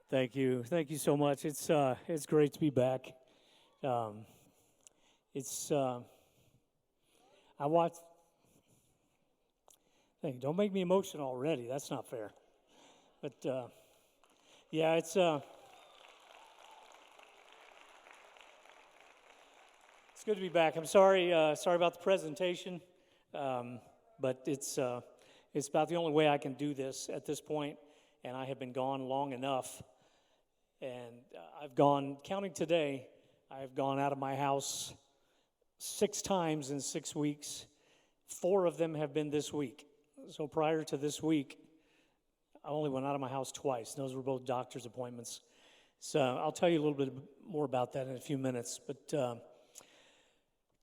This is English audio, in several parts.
Thank you so much. It's great to be back. Um, it's I watched. Hey, don't make me emotional already. That's not fair. But yeah, it's good to be back. I'm sorry about the presentation, um, but it's about the only way I can do this at this point, and I have been gone long enough. And I've gone, counting today, I've gone out of my house 6 times in 6 weeks. 4 of them have been this week. So prior to this week, I only went out of my house twice. Those were both doctor's appointments. So I'll tell you a little bit more about that in a few minutes. But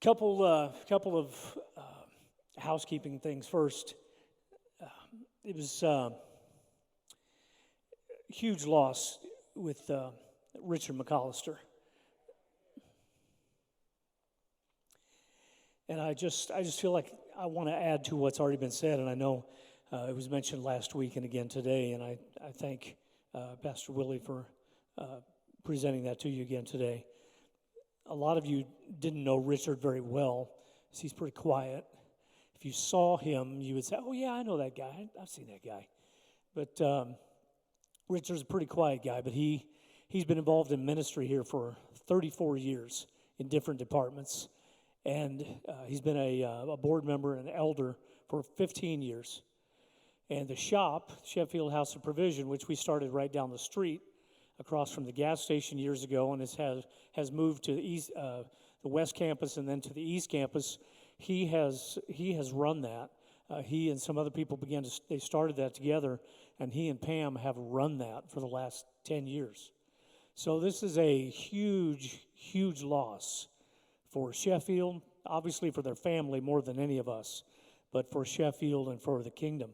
couple of housekeeping things first. It was huge loss with Richard McAllister. And I just feel like I want to add to what's already been said, and I know it was mentioned last week and again today, and I thank Pastor Willie for presenting that to you again today. A lot of you didn't know Richard very well, because he's pretty quiet. If you saw him, you would say, oh yeah, I know that guy. I've seen that guy. But Richard's a pretty quiet guy, but he's been involved in ministry here for 34 years in different departments. And he's been a board member and elder for 15 years. And the shop, Sheffield House of Provision, which we started right down the street across from the gas station years ago, and has moved to the west campus and then to the east campus. He has run that. He and some other people they started that together, and he and Pam have run that for the last 10 years. So this is a huge, huge loss for Sheffield, obviously for their family more than any of us, but for Sheffield and for the kingdom.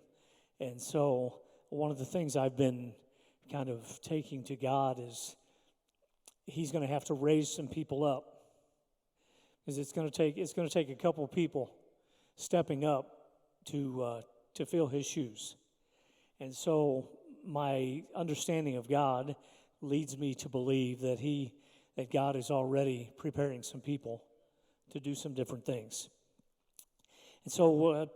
And so one of the things I've been kind of taking to God is he's going to have to raise some people up, because it's going to take a couple of people stepping up to fill his shoes. And so my understanding of God leads me to believe that God is already preparing some people to do some different things. And so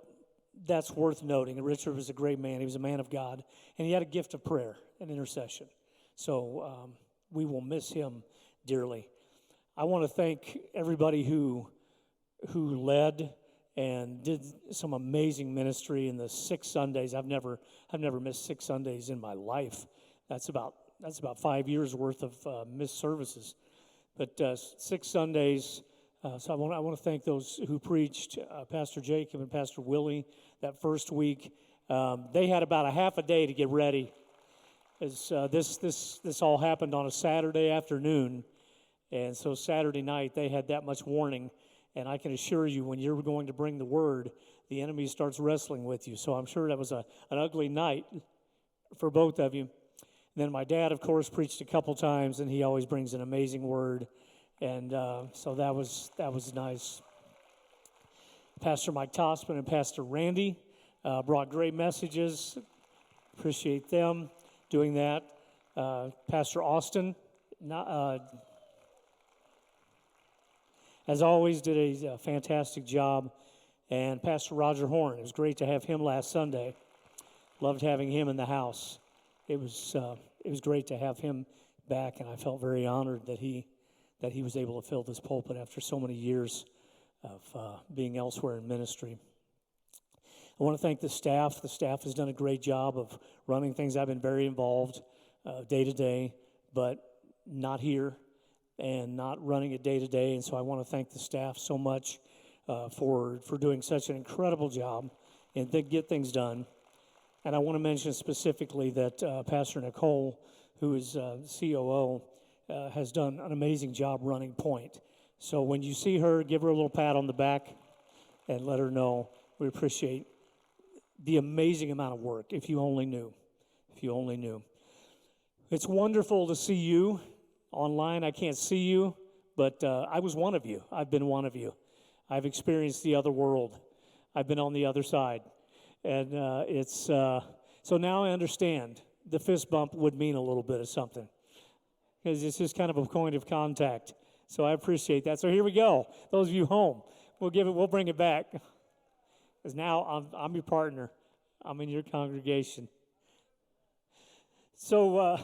that's worth noting. Richard was a great man. He was a man of God, and he had a gift of prayer and intercession. So we will miss him dearly. I want to thank everybody who led and did some amazing ministry in the 6 Sundays. I've never missed 6 Sundays in my life. That's about 5 years worth of missed services. But 6 Sundays. So I want to thank those who preached, Pastor Jacob and Pastor Willie, that first week. They had about a half a day to get ready. As this all happened on a Saturday afternoon, and so Saturday night they had that much warning. And I can assure you, when you're going to bring the word, the enemy starts wrestling with you. So I'm sure that was an ugly night for both of you. And then my dad, of course, preached a couple times, and he always brings an amazing word. And so that was nice. Pastor Mike Tossman and Pastor Randy brought great messages. Appreciate them doing that. Pastor Austin, as always, did a fantastic job. And Pastor Roger Horn, it was great to have him last Sunday. Loved having him in the house. It was great to have him back, and I felt very honored that he was able to fill this pulpit after so many years of being elsewhere in ministry. I want to thank the staff. The staff has done a great job of running things. I've been very involved day to day, but not here and not running it day to day. And so I want to thank the staff so much for doing such an incredible job and get things done. And I want to mention specifically that Pastor Nicole, who is COO, has done an amazing job running Point. So when you see her, give her a little pat on the back and let her know we appreciate the amazing amount of work. If you only knew. It's wonderful to see you online. I can't see you, but I was one of you. I've been one of you. I've experienced the other world. I've been on the other side. And so now I understand the fist bump would mean a little bit of something, because it's just kind of a point of contact. So I appreciate that. So here we go. Those of you home, we'll bring it back. Because now I'm your partner. I'm in your congregation. So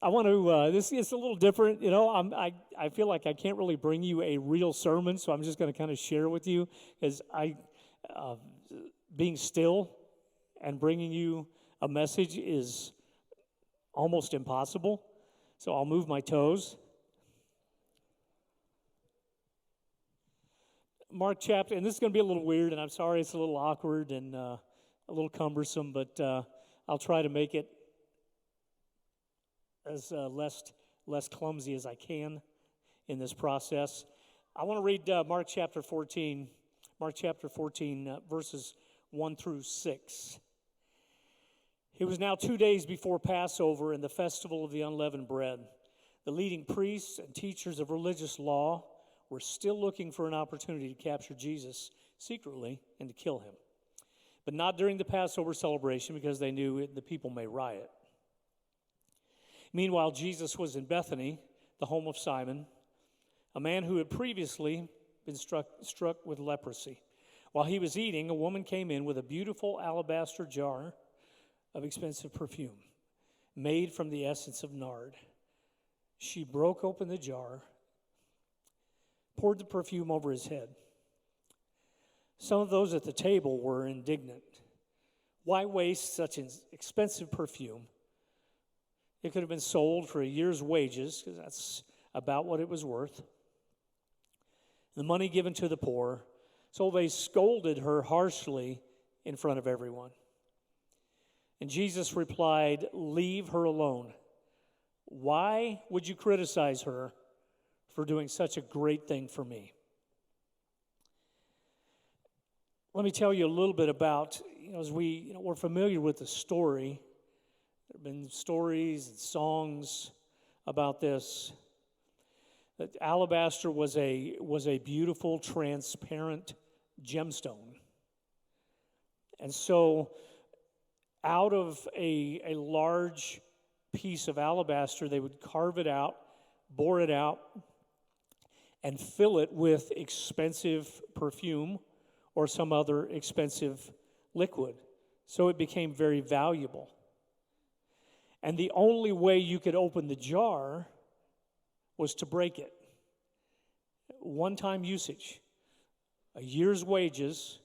I want to. This is a little different. I feel like I can't really bring you a real sermon, so I'm just going to kind of share with you, because being still and bringing you a message is almost impossible. So I'll move my toes. Mark chapter, and this is going to be a little weird, and I'm sorry it's a little awkward and a little cumbersome, but I'll try to make it as less clumsy as I can in this process. I want to read Mark chapter 14, verses 1 through 6. It was now 2 days before Passover and the festival of the unleavened bread. The leading priests and teachers of religious law were still looking for an opportunity to capture Jesus secretly and to kill him, but not during the Passover celebration, because they knew the people may riot. Meanwhile, Jesus was in Bethany, the home of Simon, a man who had previously been struck with leprosy. While he was eating, a woman came in with a beautiful alabaster jar of expensive perfume made from the essence of nard. She broke open the jar, poured the perfume over his head. Some of those at the table were indignant. Why waste such an expensive perfume? It could have been sold for a year's wages, because that's about what it was worth. The money given to the poor. So they scolded her harshly in front of everyone. And Jesus replied, "Leave her alone. Why would you criticize her for doing such a great thing for me?" Let me tell you a little bit about, as we're familiar with the story. There have been stories and songs about this. That alabaster was a beautiful, transparent gemstone. And so out of a large piece of alabaster, they would carve it out, bore it out, and fill it with expensive perfume or some other expensive liquid. So it became very valuable. And the only way you could open the jar was to break it. One-time usage, a year's wages,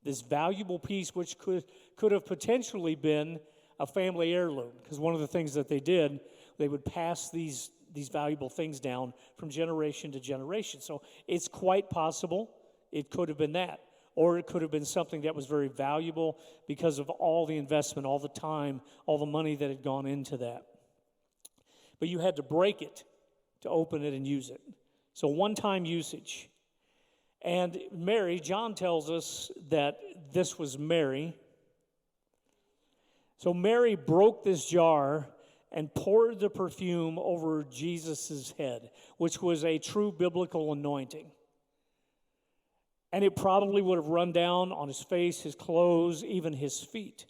this valuable piece which could have potentially been a family heirloom, because one of the things that they did, they would pass these valuable things down from generation to generation. So it's quite possible it could have been that. Or it could have been something that was very valuable because of all the investment, all the time, all the money that had gone into that. But you had to break it to open it and use it. So one-time usage. And Mary, John tells us that this was Mary. So Mary broke this jar and poured the perfume over Jesus' head, which was a true biblical anointing. And it probably would have run down on his face, his clothes, even his feet.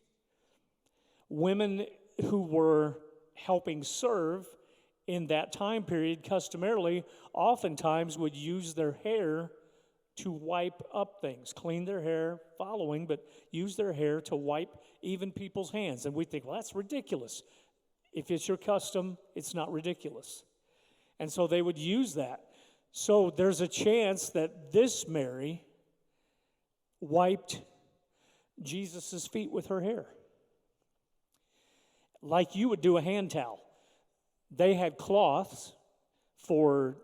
Women who were helping serve in that time period customarily oftentimes would use their hair to wipe up things, clean their hair following, but use their hair to wipe even people's hands. And we think, well, that's ridiculous. If it's your custom, it's not ridiculous. And so they would use that. So there's a chance that this Mary wiped Jesus' feet with her hair, like you would do a hand towel. They had cloths for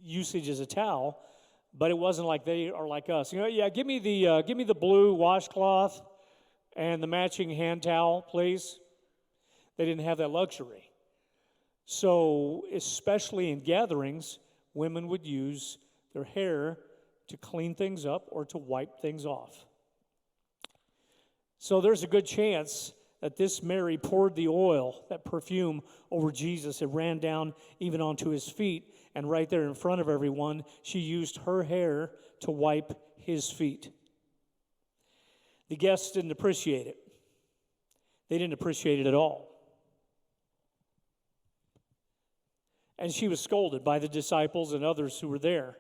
usage as a towel, but it wasn't like they are like us. Give me the blue washcloth and the matching hand towel, please. They didn't have that luxury. So, especially in gatherings, women would use their hair to clean things up or to wipe things off. So there's a good chance that this Mary poured the oil, that perfume, over Jesus. It ran down even onto his feet, and right there in front of everyone, she used her hair to wipe his feet. The guests didn't appreciate it. They didn't appreciate it at all. And she was scolded by the disciples and others who were there.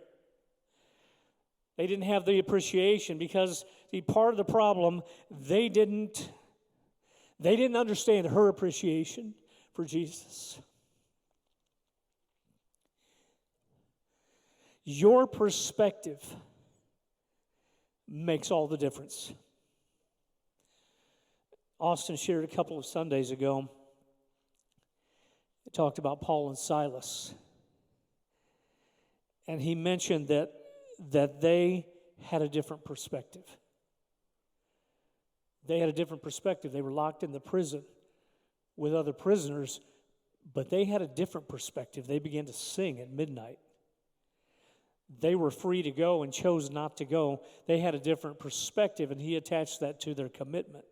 They didn't have the appreciation because the part of the problem, they didn't understand her appreciation for Jesus. Your perspective makes all the difference. Austin shared a couple of Sundays ago. He talked about Paul and Silas. And he mentioned that they had a different perspective. They had a different perspective. They were locked in the prison with other prisoners, but they had a different perspective. They began to sing at midnight. They were free to go and chose not to go. They had a different perspective, and he attached that to their commitment.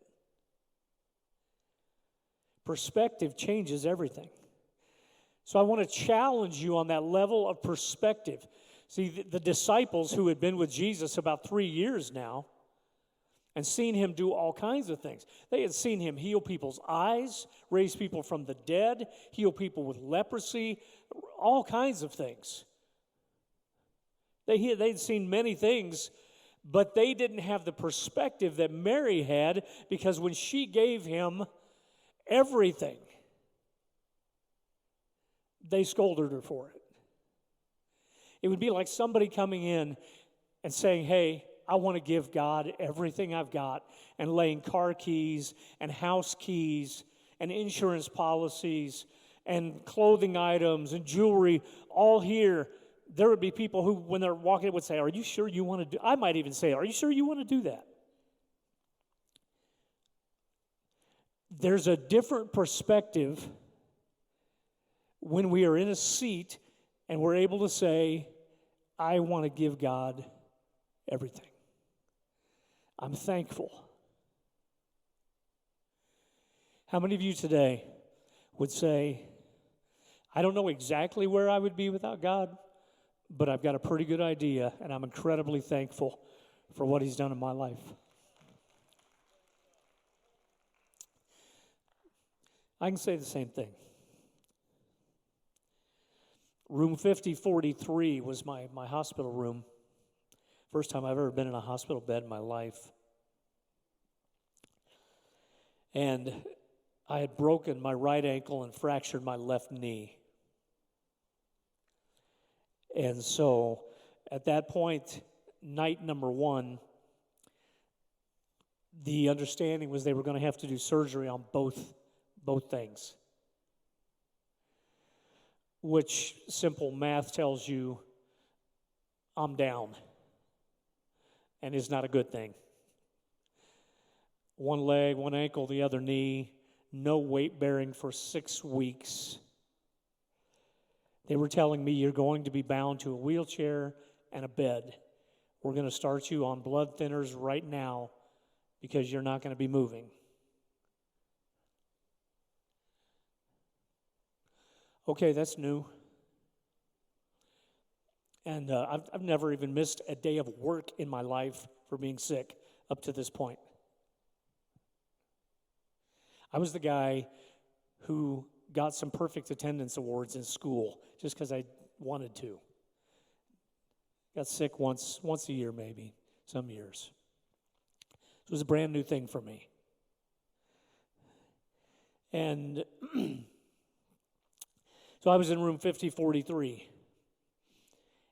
Perspective changes everything. So I want to challenge you on that level of perspective. See, the disciples who had been with Jesus about 3 years now and seen him do all kinds of things. They had seen him heal people's eyes, raise people from the dead, heal people with leprosy, all kinds of things. They'd seen many things, but they didn't have the perspective that Mary had, because when she gave him everything, they scolded her for it. It would be like somebody coming in and saying, hey, I want to give God everything I've got, and laying car keys and house keys and insurance policies and clothing items and jewelry all here. There would be people who, when they're walking, would say, are you sure you want to do? I might even say, are you sure you want to do that? There's a different perspective when we are in a seat and we're able to say, I want to give God everything. I'm thankful. How many of you today would say, I don't know exactly where I would be without God, but I've got a pretty good idea, and I'm incredibly thankful for what he's done in my life? I can say the same thing. Room 5043 was my hospital room. First time I've ever been in a hospital bed in my life. And I had broken my right ankle and fractured my left knee. And so at that point, night number 1, the understanding was they were going to have to do surgery on both things. Which simple math tells you I'm down, and is not a good thing. One leg, one ankle, the other knee, no weight bearing for 6 weeks. They were telling me you're going to be bound to a wheelchair and a bed. We're going to start you on blood thinners right now because you're not going to be moving. Okay, that's new. And I've never even missed a day of work in my life for being sick up to this point. I was the guy who got some perfect attendance awards in school just because I wanted to. Got sick once a year maybe, some years. It was a brand new thing for me. And so I was in room 5043.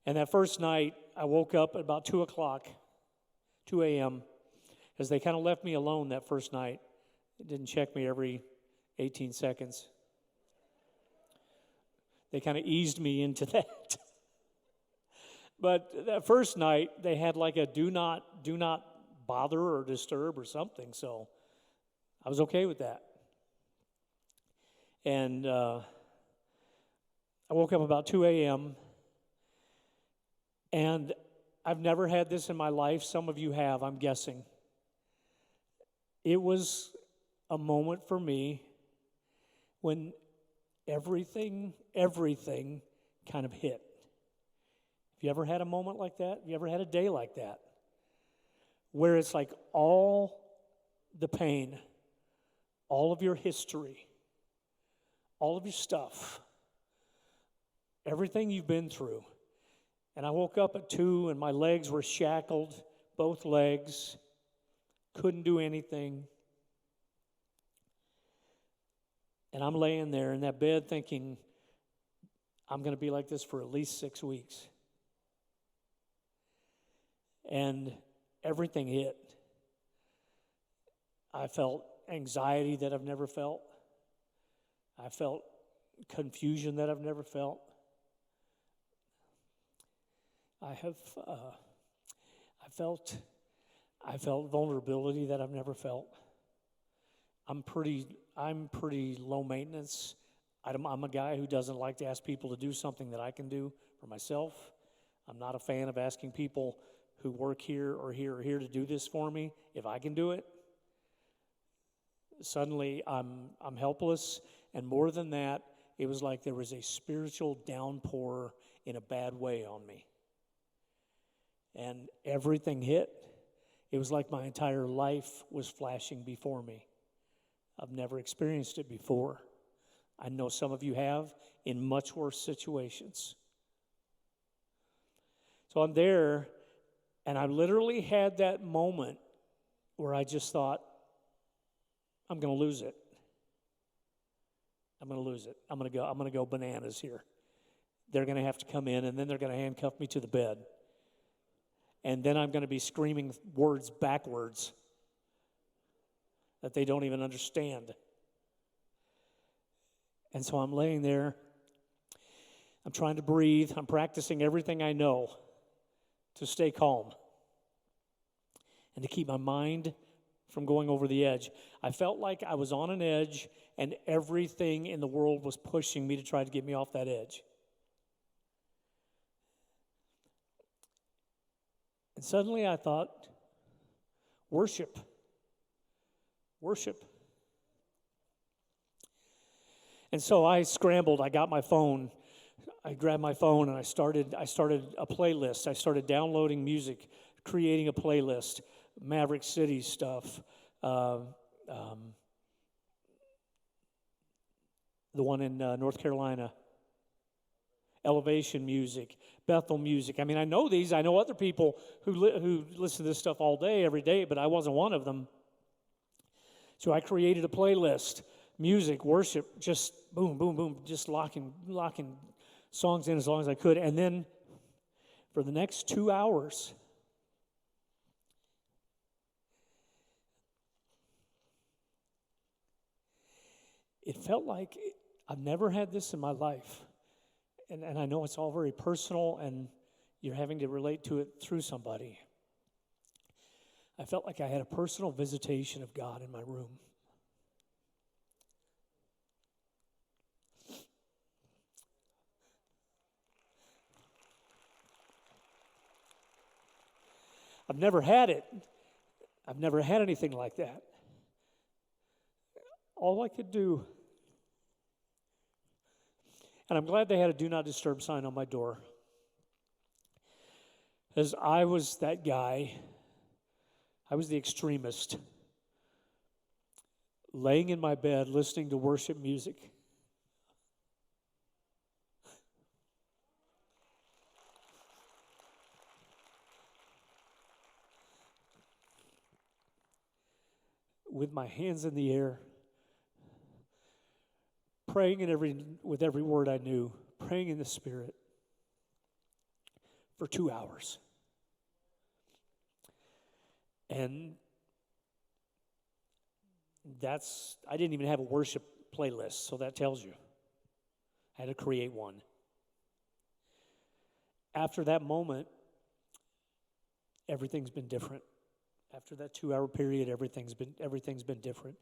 And that first night, I woke up at about 2 a.m., because they kind of left me alone that first night. They didn't check me every 18 seconds. They kind of eased me into that. But that first night, they had like a do not bother or disturb or something, so I was okay with that. And I woke up about 2 a.m., and I've never had this in my life. Some of you have, I'm guessing. It was a moment for me when everything kind of hit. Have you ever had a moment like that? Have you ever had a day like that? Where it's like all the pain all of your history, all of your stuff, everything you've been through. And I woke up at 2 and my legs were shackled, both legs, couldn't do anything. And I'm laying there in that bed thinking, I'm going to be like this for at least 6 weeks. And everything hit. I felt anxiety that I've never felt. I felt confusion that I've never felt. I felt vulnerability that I've never felt. I'm pretty low maintenance. I'm a guy who doesn't like to ask people to do something that I can do for myself. I'm not a fan of asking people who work here or here to do this for me if I can do it. Suddenly I'm helpless, and more than that, it was like there was a spiritual downpour in a bad way on me. And everything hit. It was like my entire life was flashing before me. I've never experienced it before. I know some of you have in much worse situations. So I'm there, and I literally had that moment where I just thought, I'm going to lose it. I'm going to lose it. I'm going to go bananas here. They're going to have to come in, and then they're going to handcuff me to the bed. And then I'm going to be screaming words backwards that they don't even understand. And so I'm laying there. I'm trying to breathe. I'm practicing everything I know to stay calm and to keep my mind from going over the edge. I felt like I was on an edge, and everything in the world was pushing me to try to get me off that edge. And suddenly I thought, worship. And so I scrambled. I got my phone. I grabbed my phone and I started a playlist. I started downloading music, creating a playlist, Maverick City stuff, the one in North Carolina, Elevation music, Bethel music. I mean, I know these. I know other people who listen to this stuff all day, every day, but I wasn't one of them. So I created a playlist, music, worship, just boom, boom, boom, just locking songs in as long as I could. And then for the next 2 hours, it felt like I've never had this in my life. And I know it's all very personal and you're having to relate to it through somebody. I felt like I had a personal visitation of God in my room. I've never had it. I've never had anything like that. All I could do, and I'm glad they had a do not disturb sign on my door, as I was that guy, I was the extremist, laying in my bed listening to worship music. With my hands in the air, praying with every word I knew, praying in the Spirit for 2 hours. And I didn't even have a worship playlist, so that tells you. I had to create one. After that moment, everything's been different. After that 2-hour period, everything's been different.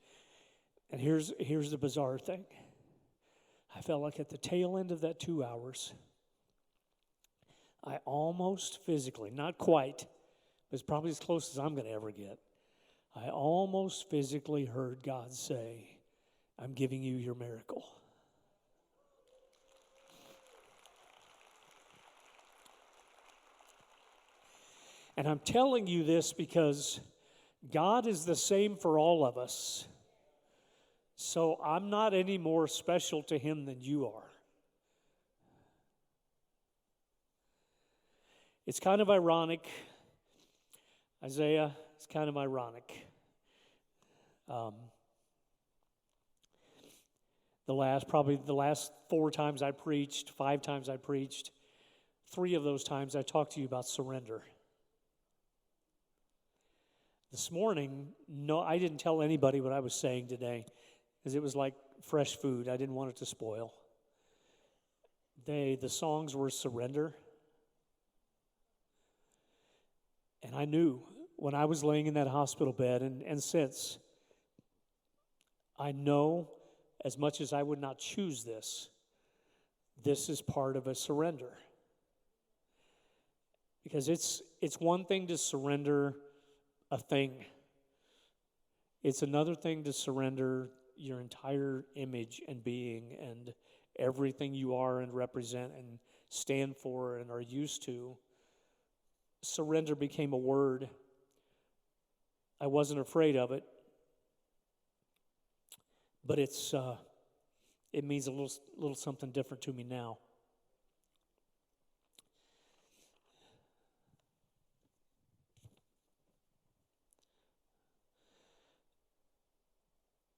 And here's the bizarre thing. I felt like at the tail end of that 2 hours, I almost physically, not quite, but it's probably as close as I'm going to ever get, I almost physically heard God say, I'm giving you your miracle. And I'm telling you this because God is the same for all of us. So I'm not any more special to him than you are. It's kind of ironic, Isaiah, it's kind of ironic. Probably the last 4 times I preached, 5 times I preached, 3 of those times I talked to you about surrender. This morning, no, I didn't tell anybody what I was saying today because it was like fresh food. I didn't want it to spoil. The songs were surrender. And I knew when I was laying in that hospital bed, and since, I know as much as I would not choose this is part of a surrender. Because it's one thing to surrender a thing. It's another thing to surrender your entire image and being and everything you are and represent and stand for and are used to. Surrender became a word. I wasn't afraid of it, but it means a little something different to me now.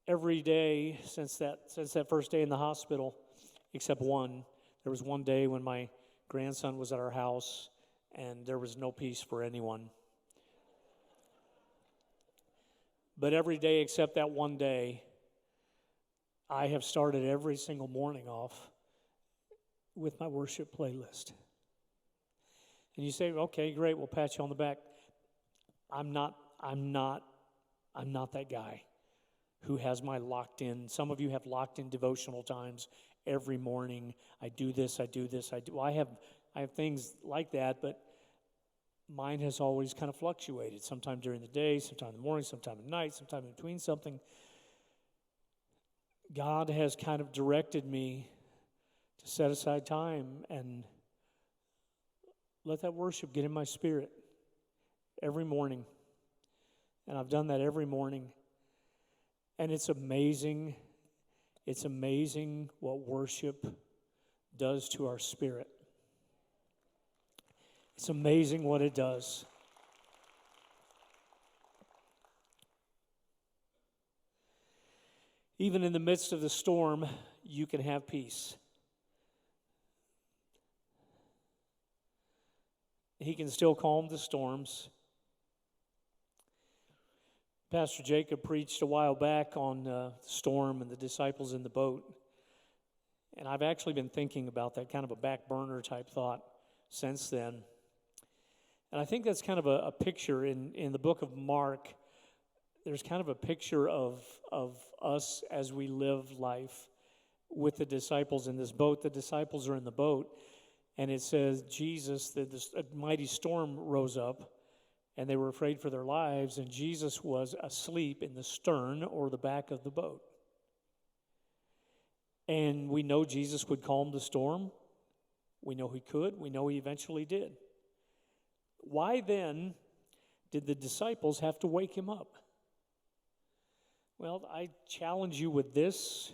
Every day since that first day in the hospital, except one, there was one day when my grandson was at our house and there was no peace for anyone. But every day except that one day, I have started every single morning off with my worship playlist. And you say, okay, great, we'll pat you on the back. I'm not that guy who has my locked in. Some of you have locked in devotional times every morning. I do this. Well, I have things like that, but mine has always kind of fluctuated. Sometime during the day, sometime in the morning, sometime at night, sometime in between something. God has kind of directed me to set aside time and let that worship get in my spirit every morning. And I've done that every morning. And it's amazing what worship does to our spirit. It's amazing what it does. Even in the midst of the storm, you can have peace. He can still calm the storms. Pastor Jacob preached a while back on the storm and the disciples in the boat. And I've actually been thinking about that, kind of a back burner type thought since then. And I think that's kind of a picture in the book of Mark. There's kind of a picture of us as we live life with the disciples in this boat. The disciples are in the boat, and it says a mighty storm rose up, and they were afraid for their lives, and Jesus was asleep in the stern or the back of the boat. And we know Jesus would calm the storm. We know he could. We know he eventually did. Why then did the disciples have to wake him up? Well, I challenge you with this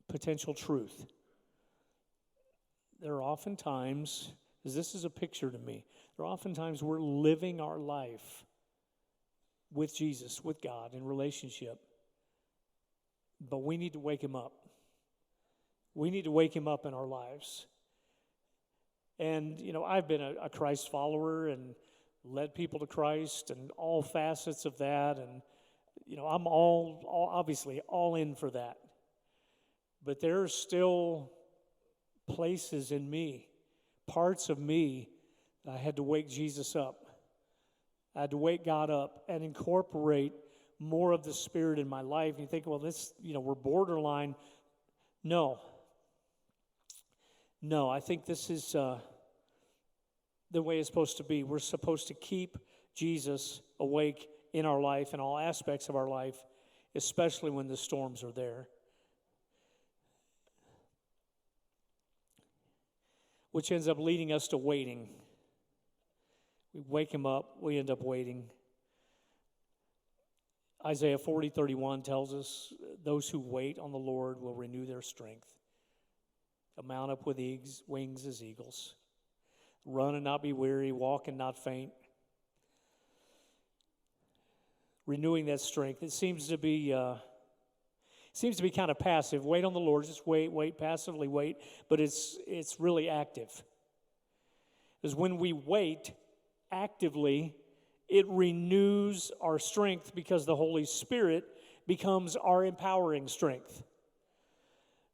potential truth. There are often times, because this is a picture to me, there are often times we're living our life with Jesus, with God, in relationship, but we need to wake him up. We need to wake him up in our lives. And, I've been a Christ follower and led people to Christ and all facets of that. And, I'm obviously all in for that. But there are still places in me, parts of me, that I had to wake Jesus up. I had to wake God up and incorporate more of the Spirit in my life. And you think, well, this, we're borderline. No, I think this is the way it's supposed to be. We're supposed to keep Jesus awake in our life, in all aspects of our life, especially when the storms are there. Which ends up leading us to waiting. We wake him up, we end up waiting. Isaiah 40:31 tells us, those who wait on the Lord will renew their strength, mount up with wings as eagles, run and not be weary, walk and not faint. Renewing that strength. It seems to be kind of passive. Wait on the Lord, just wait, passively wait, but it's really active. Because when we wait actively, it renews our strength because the Holy Spirit becomes our empowering strength.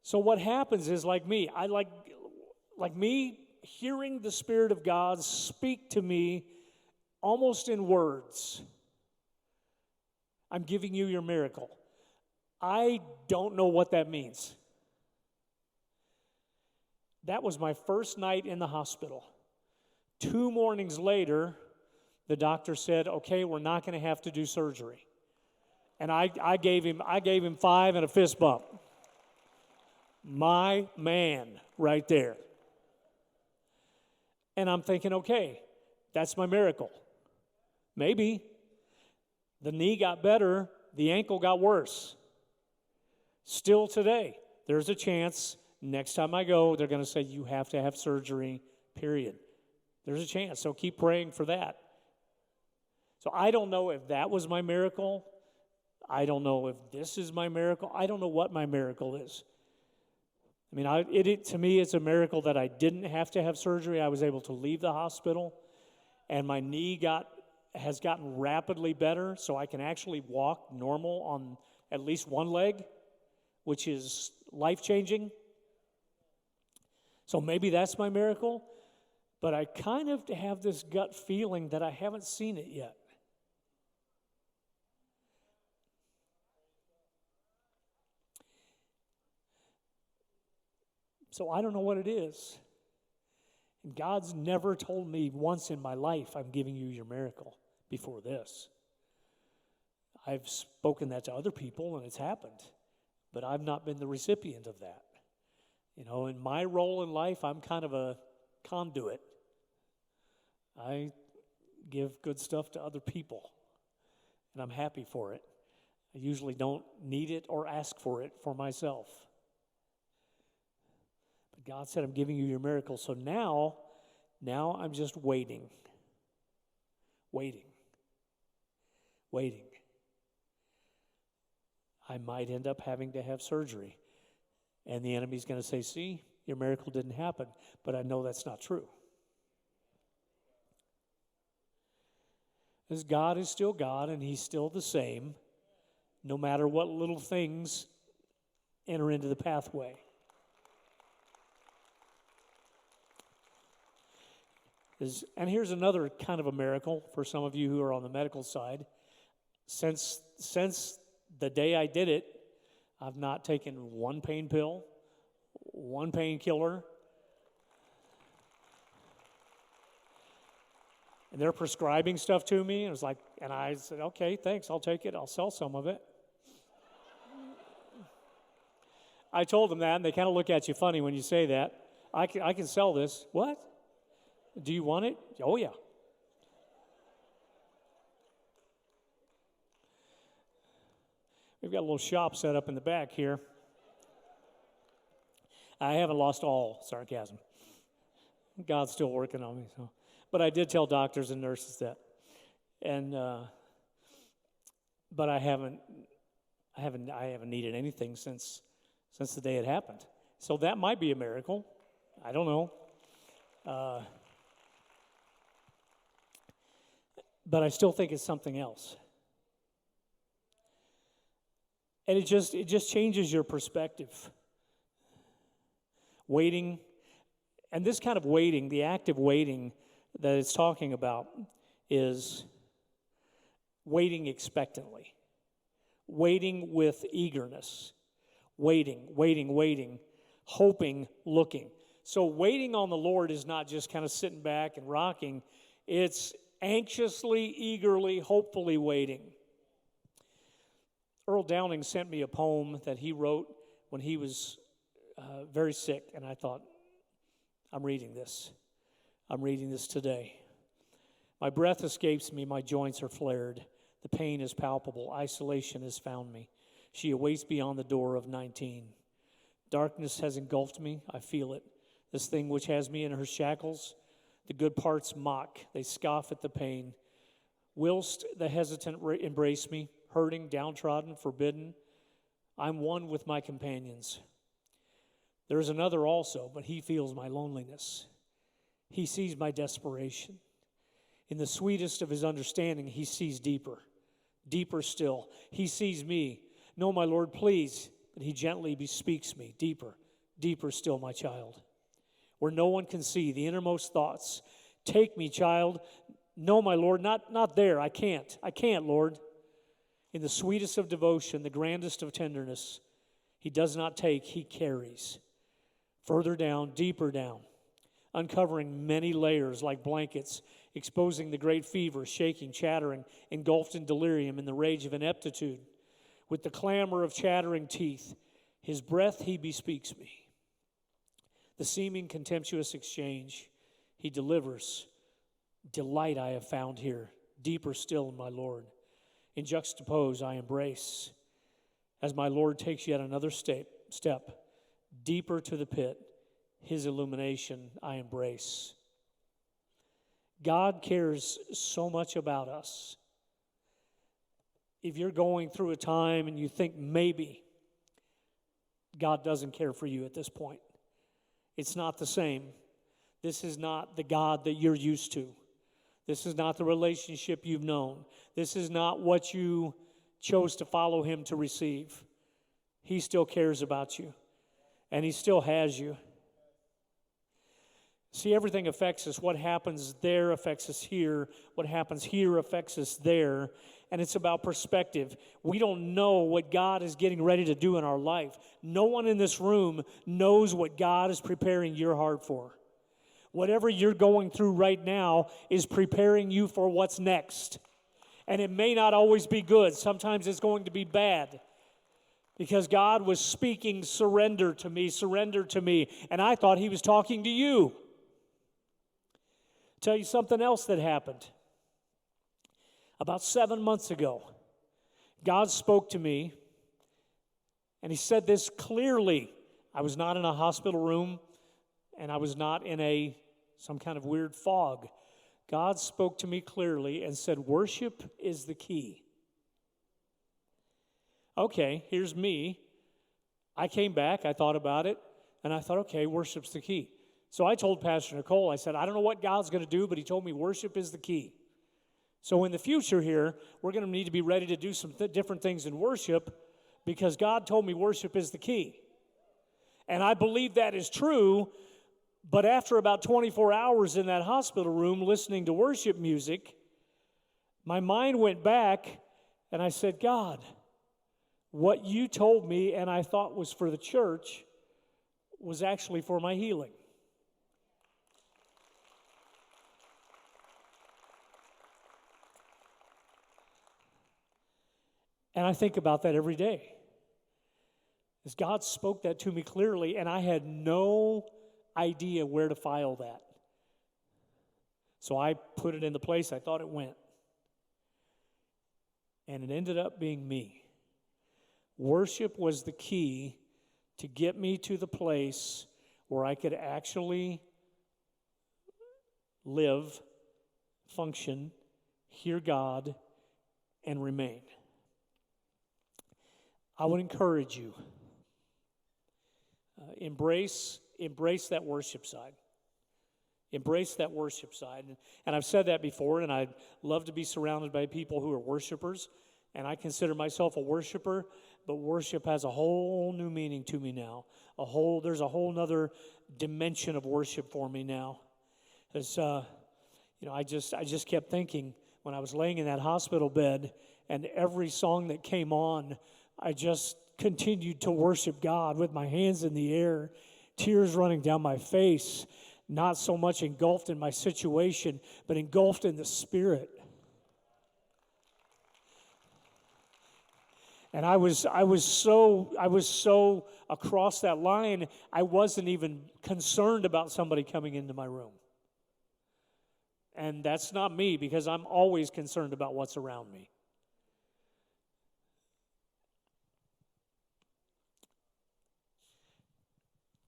So what happens is, like me, I like me hearing the Spirit of God speak to me almost in words. I'm giving you your miracle. I don't know what that means. That was my first night in the hospital. 2 mornings later, the doctor said, okay, we're not going to have to do surgery. And I gave him 5 and a fist bump. My man right there. And I'm thinking, okay, that's my miracle. Maybe. The knee got better, the ankle got worse. Still today, there's a chance next time I go, they're going to say, you have to have surgery, period. There's a chance, so keep praying for that. So I don't know if that was my miracle. I don't know if this is my miracle. I don't know what my miracle is. I mean, to me, it's a miracle that I didn't have to have surgery. I was able to leave the hospital, and my knee has gotten rapidly better, so I can actually walk normal on at least one leg, which is life-changing. So maybe that's my miracle, but I kind of have this gut feeling that I haven't seen it yet. So I don't know what it is. And God's never told me once in my life, I'm giving you your miracle before this. I've spoken that to other people and it's happened, but I've not been the recipient of that. You know, in my role in life, I'm kind of a conduit. I give good stuff to other people, and I'm happy for it. I usually don't need it or ask for it for myself. But God said, I'm giving you your miracle. So now I'm just waiting. I might end up having to have surgery. And the enemy's going to say, see, your miracle didn't happen. But I know that's not true. Because God is still God, and he's still the same, no matter what little things enter into the pathway. And here's another kind of a miracle for some of you who are on the medical side. Since the day I did it, I've not taken one pain pill, one painkiller. And they're prescribing stuff to me. And I said, okay, thanks, I'll take it. I'll sell some of it. I told them that, and they kind of look at you funny when you say that. I can sell this. What? Do you want it? Oh, yeah. We've got a little shop set up in the back here. I haven't lost all sarcasm. God's still working on me. But I did tell doctors and nurses that. And but I haven't needed anything since the day it happened. So that might be a miracle. I don't know. But I still think it's something else. And it just changes your perspective. Waiting, and this kind of waiting, the active waiting that it's talking about is waiting expectantly, waiting with eagerness, waiting, hoping, looking. So waiting on the Lord is not just kind of sitting back and rocking. It's anxiously, eagerly, hopefully waiting. Earl Downing sent me a poem that he wrote when he was very sick, and I thought, I'm reading this today. My breath escapes me, my joints are flared. The pain is palpable. Isolation has found me. She awaits beyond the door of 19. Darkness has engulfed me. I feel it. This thing which has me in her shackles, the good parts mock. They scoff at the pain. Whilst the hesitant embrace me, hurting, downtrodden, forbidden, I'm one with my companions. There is another also, but he feels my loneliness. He sees my desperation. In the sweetest of his understanding, he sees deeper, deeper still. He sees me. No, my Lord, please. But he gently bespeaks me. Deeper, deeper still, my child. Where no one can see the innermost thoughts. Take me, child. No, my Lord, not there. I can't, Lord. In the sweetest of devotion, the grandest of tenderness, he does not take, he carries. Further down, deeper down, uncovering many layers like blankets, exposing the great fever, shaking, chattering, engulfed in delirium in the rage of ineptitude. With the clamor of chattering teeth, his breath he bespeaks me. The seeming contemptuous exchange he delivers. Delight I have found here, deeper still in my Lord. In juxtapose I embrace, as my Lord takes yet another step, deeper to the pit, his illumination I embrace. God cares so much about us. If you're going through a time and you think maybe God doesn't care for you at this point, it's not the same. This is not the God that you're used to. This is not the relationship you've known. This is not what you chose to follow him to receive. He still cares about you, and he still has you. See, everything affects us. What happens there affects us here. What happens here affects us there. And it's about perspective. We don't know what God is getting ready to do in our life. No one in this room knows what God is preparing your heart for. Whatever you're going through right now is preparing you for what's next. And it may not always be good. Sometimes it's going to be bad. Because God was speaking, surrender to me, surrender to me. And I thought he was talking to you. Tell you something else that happened. About 7 months ago, God spoke to me, and he said this clearly. I was not in a hospital room, and I was not in some kind of weird fog. God spoke to me clearly and said, worship is the key. Okay, here's me. I came back, I thought about it, and I thought, okay, worship's the key. So I told Pastor Nicole, I said, I don't know what God's going to do, but he told me worship is the key. So in the future here, we're going to need to be ready to do some different things in worship because God told me worship is the key. And I believe that is true, but after about 24 hours in that hospital room listening to worship music, my mind went back and I said, God, what you told me and I thought was for the church was actually for my healing. And I think about that every day. As God spoke that to me clearly, and I had no idea where to file that. So I put it in the place I thought it went. And it ended up being me. Worship was the key to get me to the place where I could actually live, function, hear God, and remain. I would encourage you, embrace that worship side. Embrace that worship side. And I've said that before, and I'd love to be surrounded by people who are worshipers, and I consider myself a worshiper, but worship has a whole new meaning to me now. There's a whole other dimension of worship for me now. As I just kept thinking when I was laying in that hospital bed, and every song that came on, I just continued to worship God with my hands in the air, tears running down my face, not so much engulfed in my situation, but engulfed in the Spirit. And I was so across that line, I wasn't even concerned about somebody coming into my room. And that's not me, because I'm always concerned about what's around me.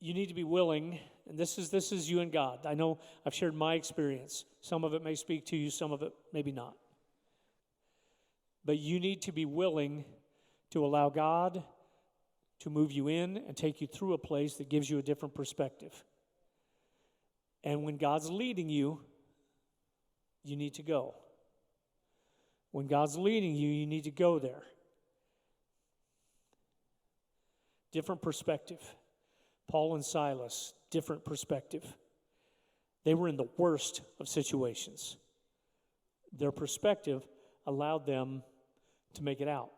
you need to be willing, and this is you and God. I know I've shared my experience. Some of it may speak to you, some of it maybe not. But you need to be willing to allow God to move you in and take you through a place that gives you a different perspective. And when God's leading you, you need to go. When God's leading you, you need to go there. Different perspective. Paul and Silas, different perspective. They were in the worst of situations. Their perspective allowed them to make it out.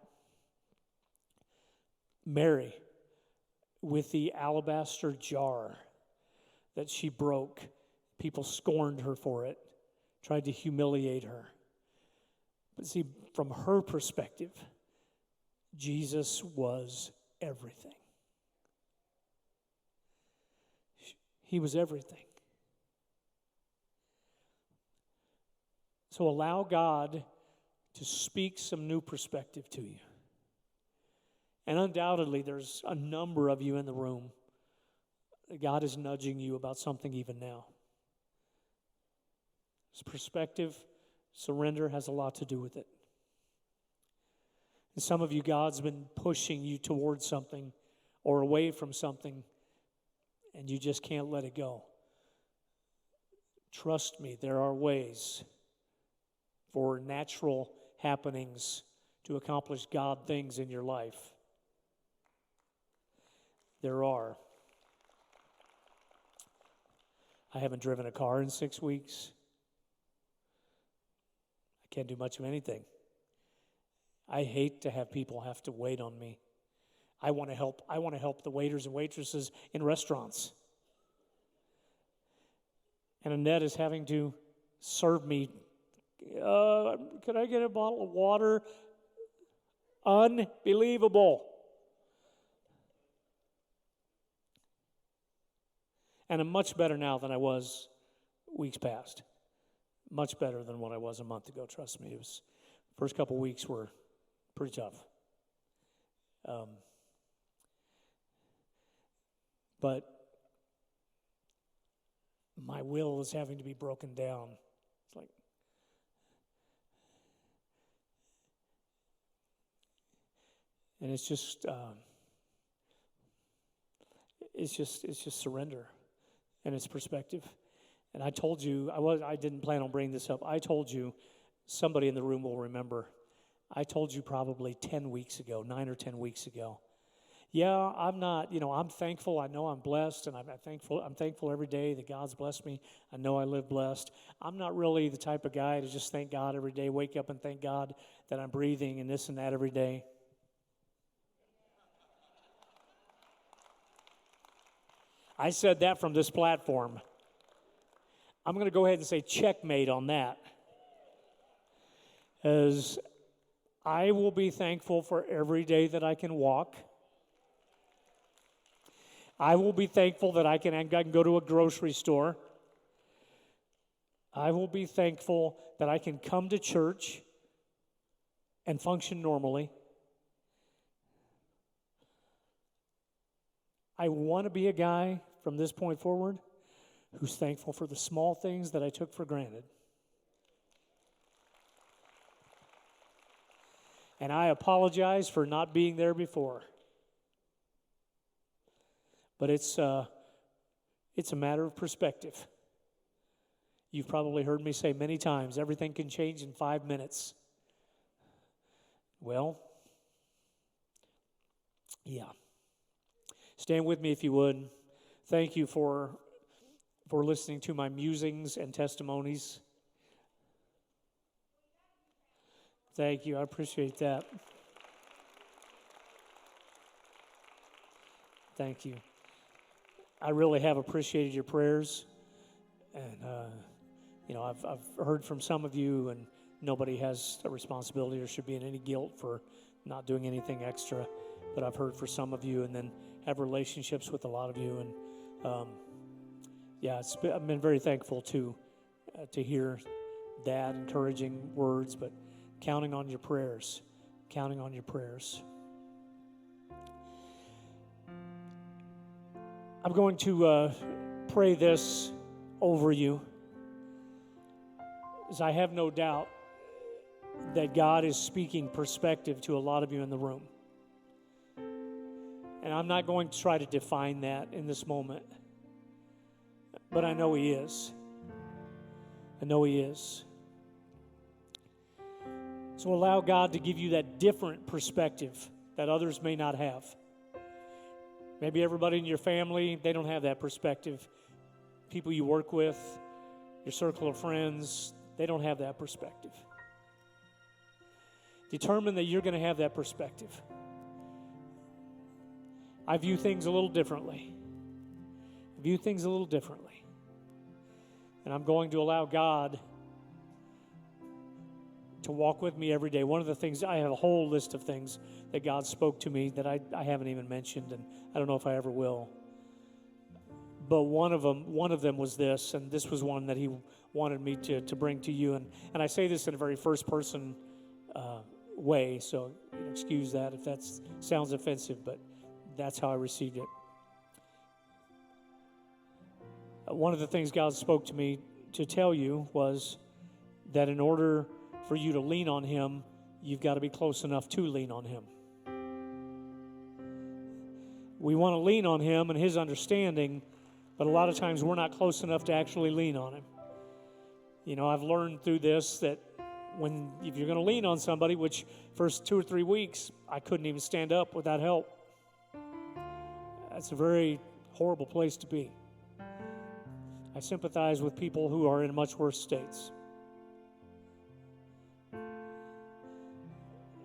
Mary, with the alabaster jar that she broke, people scorned her for it, tried to humiliate her. But see, from her perspective, Jesus was everything. He was everything. So allow God to speak some new perspective to you. And undoubtedly, there's a number of you in the room. God is nudging you about something even now. His perspective, surrender has a lot to do with it. And some of you, God's been pushing you towards something or away from something, and you just can't let it go. Trust me, there are ways for natural happenings to accomplish God things in your life. There are. I haven't driven a car in 6 weeks. I can't do much of anything. I hate to have people have to wait on me. I want to help the waiters and waitresses in restaurants. And Annette is having to serve me. Could I get a bottle of water? Unbelievable. And I'm much better now than I was weeks past. Much better than what I was a month ago, trust me. First couple weeks were pretty tough. But my will is having to be broken down. It's like, and it's just surrender, and it's perspective. And I told you, I didn't plan on bringing this up. I told you, somebody in the room will remember. I told you probably 10 weeks ago, 9 or 10 weeks ago. Yeah, I'm not, I'm thankful. I know I'm blessed, and I'm thankful every day that God's blessed me. I know I live blessed. I'm not really the type of guy to just thank God every day, wake up and thank God that I'm breathing and this and that every day. I said that from this platform. I'm going to go ahead and say checkmate on that. As I will be thankful for every day that I can walk. I will be thankful that I can go to a grocery store. I will be thankful that I can come to church and function normally. I want to be a guy from this point forward who's thankful for the small things that I took for granted. And I apologize for not being there before. But it's a matter of perspective. You've probably heard me say many times, everything can change in 5 minutes. Well, yeah. Stand with me if you would. Thank you for listening to my musings and testimonies. Thank you. I appreciate that. Thank you. I really have appreciated your prayers. And, I've heard from some of you, and nobody has a responsibility or should be in any guilt for not doing anything extra. But I've heard for some of you, and then have relationships with a lot of you. And, I've been very thankful to hear that encouraging words, but counting on your prayers. Counting on your prayers. I'm going to pray this over you, as I have no doubt that God is speaking perspective to a lot of you in the room. And I'm not going to try to define that in this moment, but I know He is. I know He is. So allow God to give you that different perspective that others may not have. Maybe everybody in your family, they don't have that perspective. People you work with, your circle of friends, they don't have that perspective. Determine that you're going to have that perspective. I view things a little differently. And I'm going to allow God to walk with me every day. One of the things, I have a whole list of things that God spoke to me that I haven't even mentioned, and I don't know if I ever will. But one of them was this, and this was one that He wanted me to bring to you. And I say this in a very first person way, so excuse that if that sounds offensive, but that's how I received it. One of the things God spoke to me to tell you was that in order for you to lean on Him, you've got to be close enough to lean on Him. We want to lean on Him and His understanding, but a lot of times we're not close enough to actually lean on Him. I've learned through this that if you're going to lean on somebody, which first 2 or 3 weeks, I couldn't even stand up without help. That's a very horrible place to be. I sympathize with people who are in much worse states.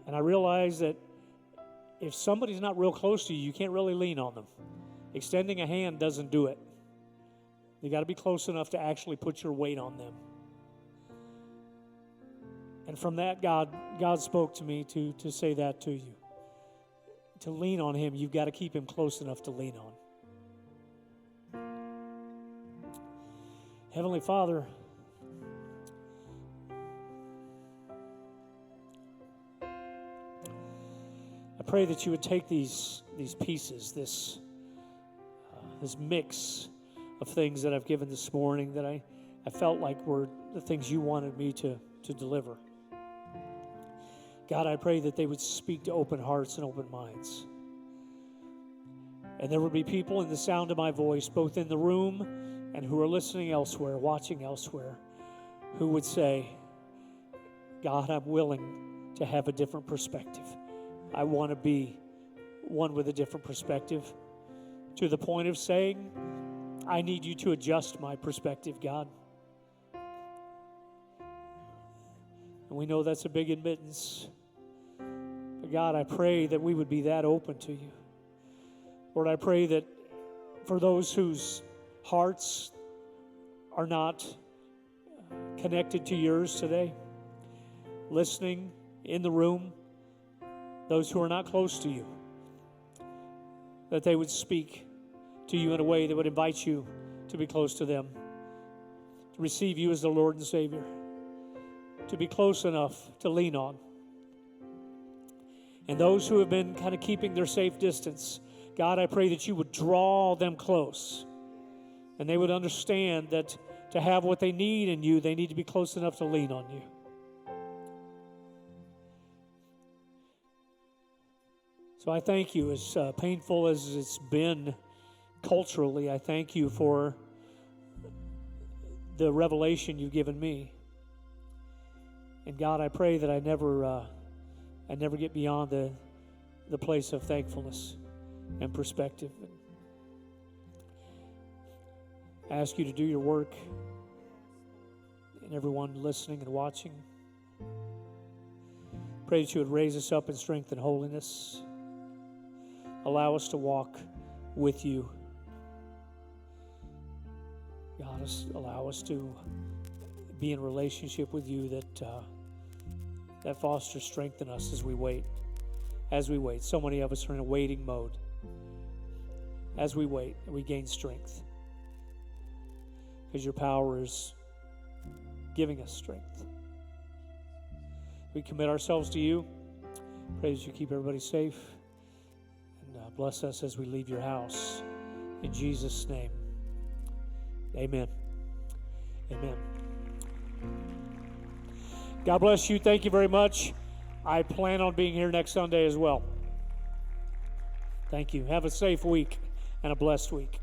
And I realize that if somebody's not real close to you, you can't really lean on them. Extending a hand doesn't do it. You got to be close enough to actually put your weight on them. And from that, God spoke to me to say that to you. To lean on Him, you've got to keep Him close enough to lean on. Heavenly Father, I pray that you would take these pieces, this mix of things that I've given this morning that I felt like were the things you wanted me to deliver. God, I pray that they would speak to open hearts and open minds. And there would be people in the sound of my voice, both in the room and who are listening elsewhere, watching elsewhere, who would say, God, I'm willing to have a different perspective. I want to be one with a different perspective, to the point of saying, I need you to adjust my perspective, God. And we know that's a big admittance. But God, I pray that we would be that open to you. Lord, I pray that for those whose hearts are not connected to yours today, listening in the room, those who are not close to you, that they would speak to you in a way that would invite you to be close to them, to receive you as the Lord and Savior, to be close enough to lean on. And those who have been kind of keeping their safe distance, God, I pray that you would draw them close, and they would understand that to have what they need in you, they need to be close enough to lean on you. So I thank you, as painful as it's been culturally, I thank you for the revelation you've given me. And God, I pray that I never get beyond the place of thankfulness and perspective. I ask you to do your work in everyone listening and watching. Pray that you would raise us up in strength and holiness. Allow us to walk with you. God, allow us to be in relationship with you that fosters strength in us as we wait. As we wait. So many of us are in a waiting mode. As we wait, we gain strength. Because your power is giving us strength. We commit ourselves to you. Pray that you keep everybody safe. And bless us as we leave your house. In Jesus' name, amen. Amen. God bless you. Thank you very much. I plan on being here next Sunday as well. Thank you. Have a safe week and a blessed week.